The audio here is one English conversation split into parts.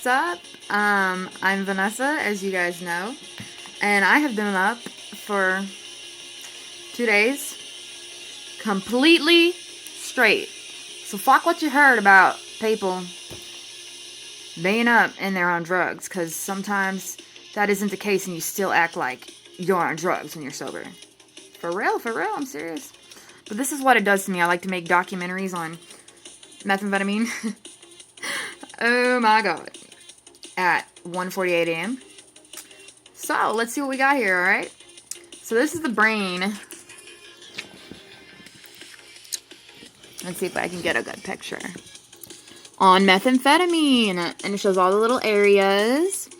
what's up? I'm Vanessa, as you guys know, and I have been up for 2 days, completely straight. So fuck what you heard about people being up and they're on drugs, because sometimes that isn't the case and you still act like you're on drugs when you're sober. For real, I'm serious. But this is what it does to me. I like to make documentaries on methamphetamine. Oh my god. At 1:48 a.m. So, let's see what we got here, alright? So, this is the brain. Let's see if I can get a good picture. On methamphetamine. And it shows all the little areas.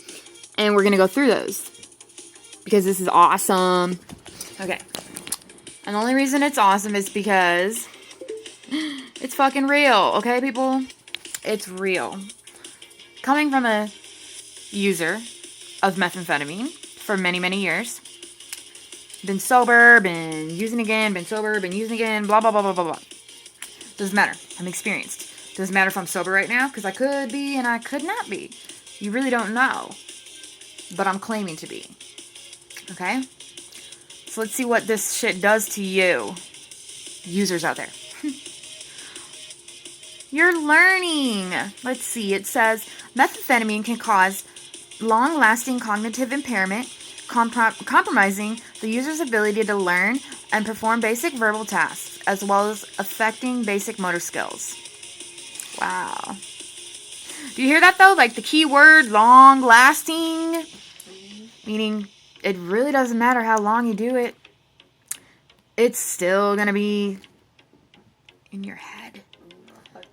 And we're going to go through those. Because this is awesome. Okay. And the only reason it's awesome is because it's fucking real. Okay, people? It's real. Coming from a user of methamphetamine for many, many years. Been sober, been using again, been sober, been using again, blah, blah, blah, blah, blah, blah. Doesn't matter. I'm experienced. Doesn't matter if I'm sober right now, because I could be and I could not be. You really don't know. But I'm claiming to be. Okay? So let's see what this shit does to you. Users out there. You're learning. Let's see. It says methamphetamine can cause long-lasting cognitive impairment, compromising the user's ability to learn and perform basic verbal tasks, as well as affecting basic motor skills. Wow. Do you hear that, though? Like the key word, long-lasting? Meaning, it really doesn't matter how long you do it. It's still going to be in your head.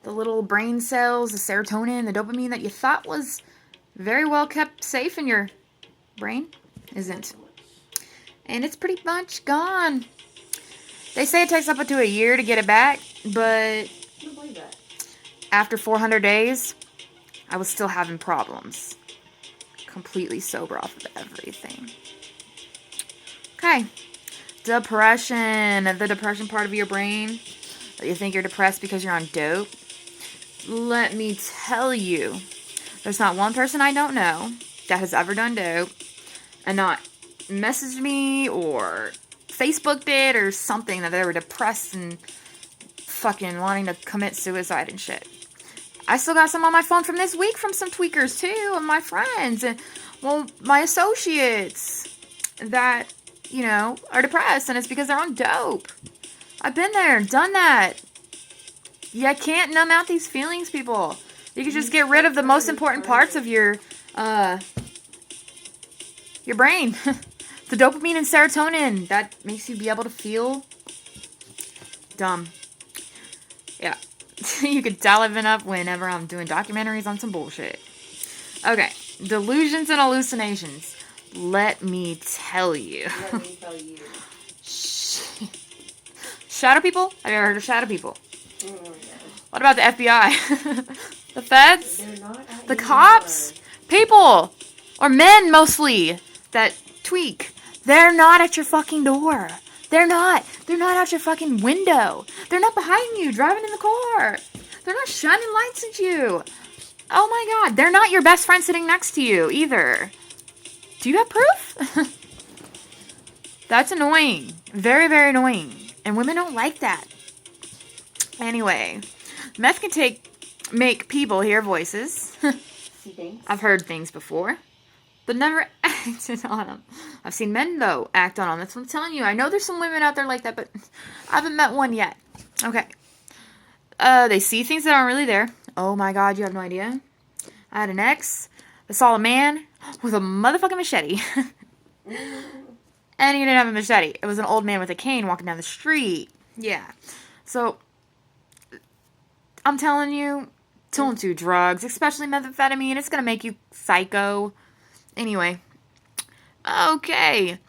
The little brain cells, the serotonin, the dopamine that you thought was very well kept safe in your brain isn't. And it's pretty much gone. They say it takes up to a year to get it back, but after 400 days, I was still having problems. Completely sober off of everything. Okay. Depression. The depression part of your brain. You think you're depressed because you're on dope. Let me tell you, there's not one person I don't know that has ever done dope and not messaged me or Facebooked it or something that they were depressed and fucking wanting to commit suicide and shit. I still got some on my phone from this week from some tweakers too, and my friends and, well, my associates that, you know, are depressed, and it's because they're on dope. I've been there, done that. You can't numb out these feelings, people. You can just get rid of the most important parts of your brain. The dopamine and serotonin. That makes you be able to feel dumb. Yeah. You could dial it up whenever I'm doing documentaries on some bullshit. Okay. Delusions and hallucinations. Let me tell you. Shadow people? Have you ever heard of shadow people? What about the FBI? The feds? The cops? People! Or men, mostly, that tweak. They're not at your fucking door. They're not. They're not out your fucking window. They're not behind you, driving in the car. They're not shining lights at you. Oh my god. They're not your best friend sitting next to you, either. Do you have proof? That's annoying. Very, very annoying. And women don't like that. Anyway, meth can make people hear voices. I've heard things before, but never acted on them. I've seen men, though, act on them. That's what I'm telling you. I know there's some women out there like that, but I haven't met one yet. Okay. They see things that aren't really there. Oh my god, you have no idea. I had an ex that saw a man with a motherfucking machete. And he didn't have a machete. It was an old man with a cane walking down the street. Yeah. So, I'm telling you, don't do drugs, especially methamphetamine. It's going to make you psycho. Anyway. Okay.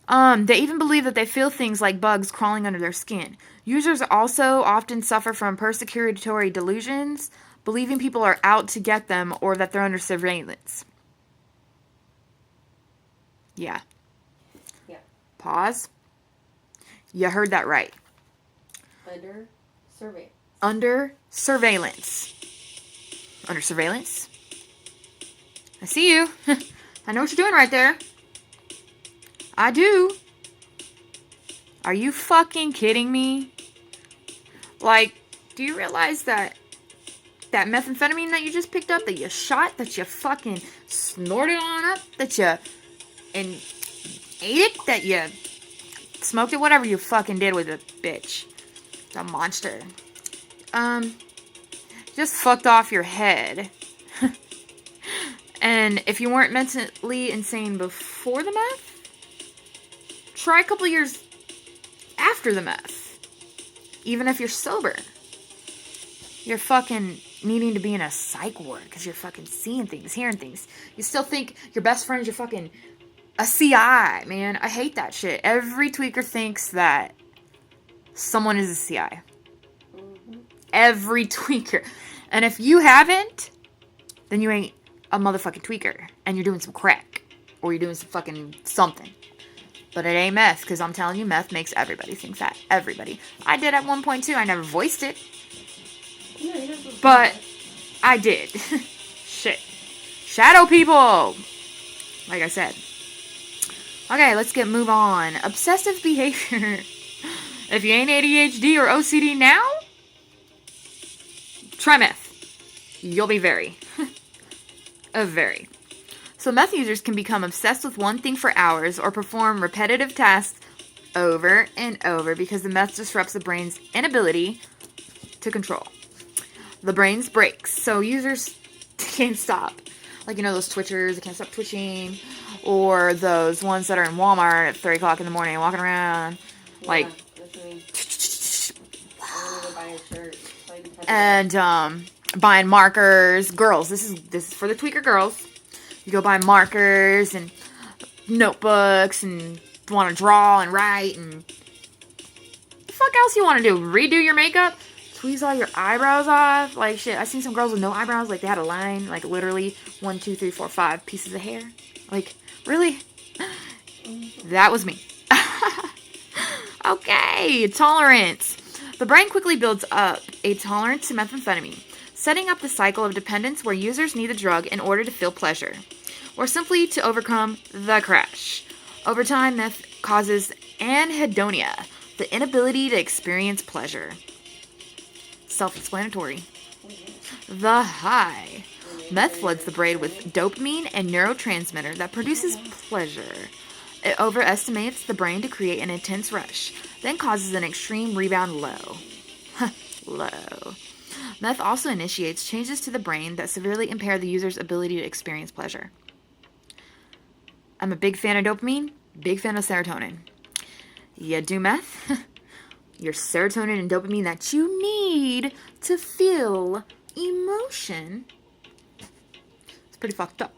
They even believe that they feel things like bugs crawling under their skin. Users also often suffer from persecutory delusions, believing people are out to get them or that they're under surveillance. Yeah. Pause. You heard that right. Under surveillance. Under surveillance. Under surveillance? I see you. I know what you're doing right there. I do. Are you fucking kidding me? Like, do you realize that methamphetamine that you just picked up, that you shot, that you fucking snorted on up, that you and ate it, that you smoked it, whatever you fucking did with it, bitch. The monster. Just fucked off your head. And if you weren't mentally insane before the meth, try a couple years after the meth. Even if you're sober. You're fucking needing to be in a psych ward because you're fucking seeing things, hearing things. You still think your best friend is your fucking a CI, man. I hate that shit. Every tweaker thinks that someone is a CI. Mm-hmm. Every tweaker. And if you haven't, then you ain't a motherfucking tweaker. And you're doing some crack. Or you're doing some fucking something. But it ain't meth, because I'm telling you, meth makes everybody think that. Everybody. I did at one point too. I never voiced it. Yeah, but I did. Shit. Shadow people! Like I said. Okay, let's move on. Obsessive behavior. If you ain't ADHD or OCD now, try meth. You'll be very. Very. So meth users can become obsessed with one thing for hours or perform repetitive tasks over and over because the meth disrupts the brain's inability to control. The brain's brakes, so users can't stop. Like, you know, those twitchers that can't stop twitching, or those ones that are in Walmart at 3 o'clock in the morning walking around, yeah, like, and buying markers. Girls, this is for the tweaker girls. You go buy markers and notebooks and want to draw and write and what the fuck else you want to do? Redo your makeup? Tweeze all your eyebrows off? Like, shit, I seen some girls with no eyebrows. Like, they had a line, like, literally 1, 2, 3, 4, 5 pieces of hair. Like, really? That was me. Okay, tolerance. The brain quickly builds up a tolerance to methamphetamine, setting up the cycle of dependence where users need the drug in order to feel pleasure, or simply to overcome the crash. Over time, meth causes anhedonia, the inability to experience pleasure. Self-explanatory. The high. Meth floods the brain with dopamine and neurotransmitter that produces pleasure. It overestimates the brain to create an intense rush, then causes an extreme rebound low. Low. Meth also initiates changes to the brain that severely impair the user's ability to experience pleasure. I'm a big fan of dopamine, big fan of serotonin. You do meth, your serotonin and dopamine that you need to feel emotion, it's pretty fucked up.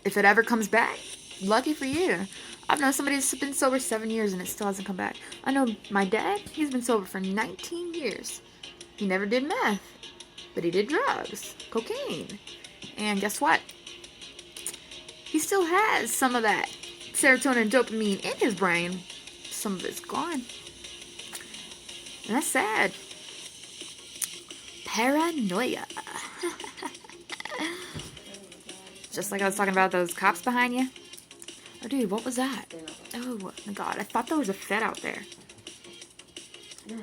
If it ever comes back, lucky for you. I've known somebody that's been sober 7 years and it still hasn't come back. I know my dad, he's been sober for 19 years. He never did meth, but he did drugs, cocaine. And guess what? He still has some of that serotonin and dopamine in his brain. Some of it's gone. And that's sad. Paranoia. Just like I was talking about those cops behind you. Oh, dude, what was that? Oh, my God. I thought there was a Fed out there.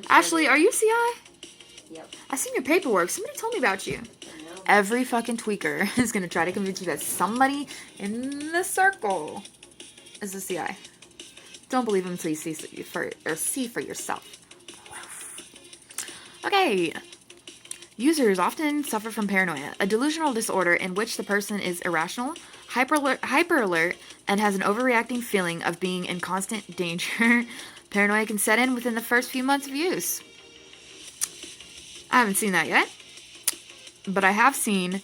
Ashley, are you CI? Yep. I seen your paperwork. Somebody told me about you. Every fucking tweaker is going to try to convince you that somebody in the circle is a CI. Don't believe them until you see for yourself. Okay. Users often suffer from paranoia, a delusional disorder in which the person is irrational, hyper alert, and has an overreacting feeling of being in constant danger. Paranoia can set in within the first few months of use. I haven't seen that yet, but I have seen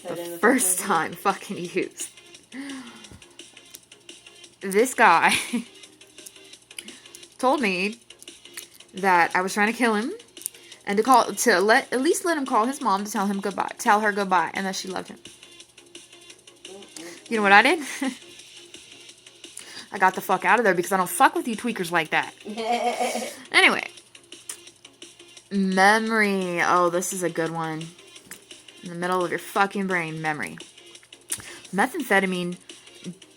the first time fucking used. This guy told me that I was trying to kill him, and at least let him call his mom to tell her goodbye, and that she loved him. You know what I did? I got the fuck out of there because I don't fuck with you tweakers like that. Anyway. Memory. Oh, this is a good one. In the middle of your fucking brain, memory. Methamphetamine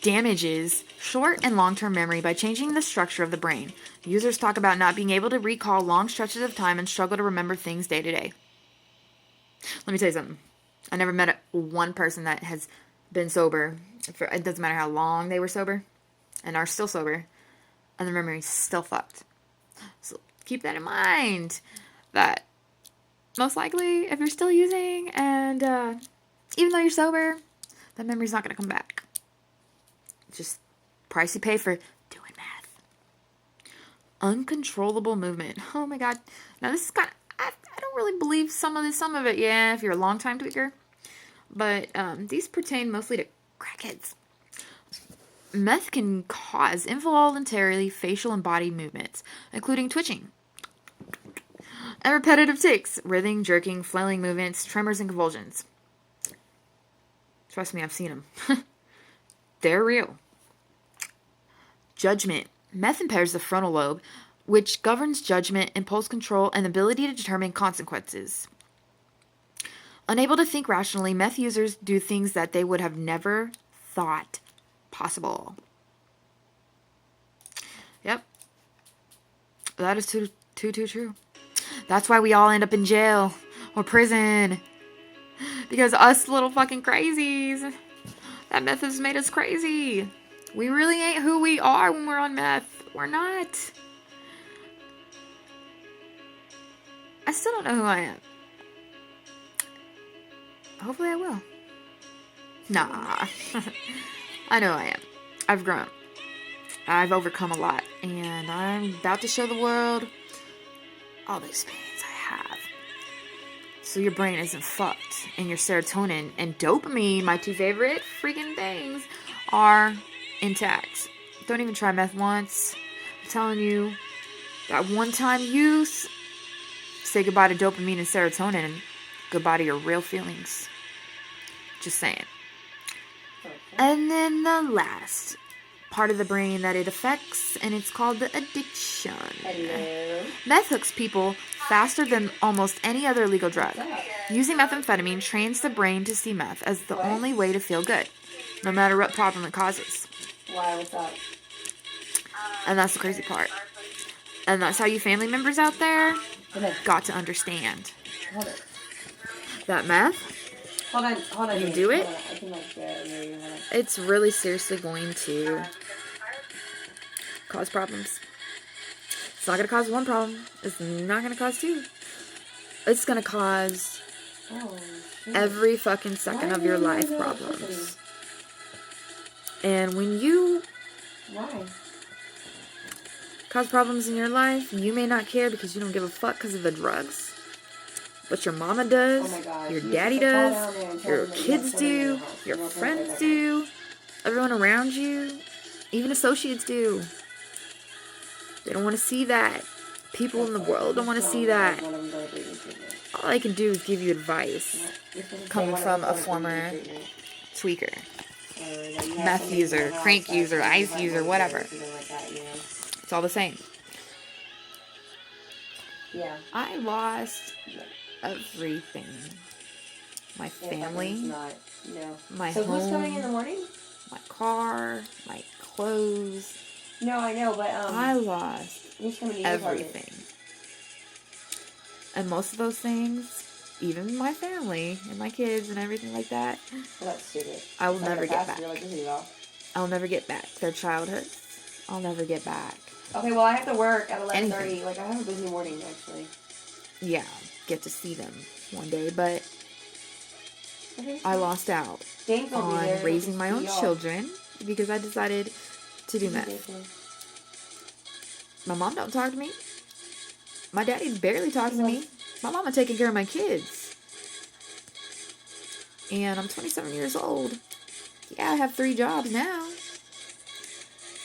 damages short and long-term memory by changing the structure of the brain. Users talk about not being able to recall long stretches of time and struggle to remember things day to day. Let me tell you something. I never met one person that has been sober. It doesn't matter how long they were sober and are still sober, and the memory's still fucked. So keep that in mind, that most likely if you're still using and even though you're sober, that memory's not going to come back. Just price you pay for doing meth. Uncontrollable movement. Oh my god. Now this is kind of, I don't really believe some of it, yeah, if you're a long-time tweaker. But these pertain mostly to crackheads. Meth can cause involuntarily facial and body movements, including twitching and repetitive tics, writhing, jerking, flailing movements, tremors, and convulsions. Trust me, I've seen them. They're real. Judgment. Meth impairs the frontal lobe, which governs judgment, impulse control, and ability to determine consequences. Unable to think rationally, meth users do things that they would have never thought possible. Yep. That is too true. That's why we all end up in jail or prison. Because us little fucking crazies, that meth has made us crazy. We really ain't who we are when we're on meth. We're not. I still don't know who I am. Hopefully I will. Nah. I know I am. I've grown. I've overcome a lot. And I'm about to show the world all the experience I have. So your brain isn't fucked. And your serotonin and dopamine, my two favorite freaking things, are intact. Don't even try meth once. I'm telling you, that one-time use, say goodbye to dopamine and serotonin and goodbye to your real feelings. Just saying. Okay. And then the last part of the brain that it affects, and it's called the addiction. Hello. Meth hooks people faster than almost any other legal drug. Using methamphetamine trains the brain to see meth as the only way to feel good, no matter what problem it causes. Why? What's up? And that's the crazy part. And that's how you family members out there Okay. got to understand Hold it. that meth, Hold on. You do it? Hold on. I can like barely hear you. Hold on. it's really seriously going to cause problems. It's not going to cause one problem. It's not going to cause two. It's going to cause Oh, shit. every fucking second of your life problems. And when you Why? cause problems in your life, you may not care because you don't give a fuck because of the drugs. But your mama does, Oh my God. your You daddy just fall does, down there and tell your them that you kids have someone in do, your house. your You won't friends take do, everyone around you, even associates do. They don't want to see that. People in the world don't want to see that. One of them go to breathing treatment. All I can do is give you advice. Coming One of from them a go to former breathing treatment. tweaker, Or that you have meth somebody user, in the crank house user, that ice has user, one whatever. or something like that, you know? It's all the same. Yeah. I lost everything. My Yeah, family, it's not, no. my So who's coming in the home, morning? my car, my clothes. No, I know, but I lost who's coming to your apartment? everything. And most of those things, even my family and my kids and everything like that, Well, that's stupid. I will It's not never gonna get pass back. your electricity off. I'll never get back. Their childhoods, I'll never get back. Okay, well I have to work at 11:30. Anything. Like I have a busy morning actually. Yeah, get to see them one day, but Okay. I lost out James will be there. on raising my own Y'all. children because I decided to do meth. Jason. My mom don't talk to me. My daddy barely talks to me. My mama taking care of my kids. And I'm 27 years old. Yeah, I have 3 jobs now.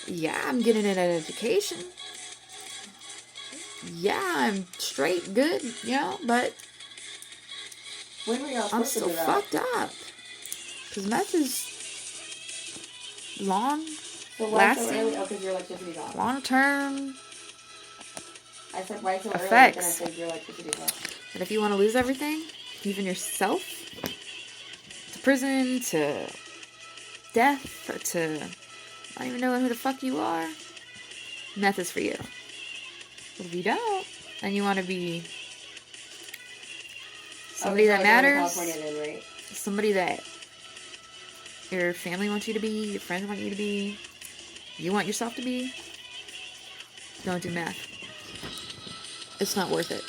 Yeah, I'm getting an education. Yeah, I'm straight, good, you know, but When were y'all I'm supposed still to do that? fucked up. Because meth is long, So why so lasting, early? Oh, because your electricity's off. long-term. I said why so early, Effects. then I said your electricity's off. And if you want to lose everything, even yourself, to prison, to death to not even knowing who the fuck you are, meth is for you. But if you don't, and you want to be somebody that matters, Right? somebody that your family wants you to be, your friends want you to be, you want yourself to be, don't do meth. It's not worth it.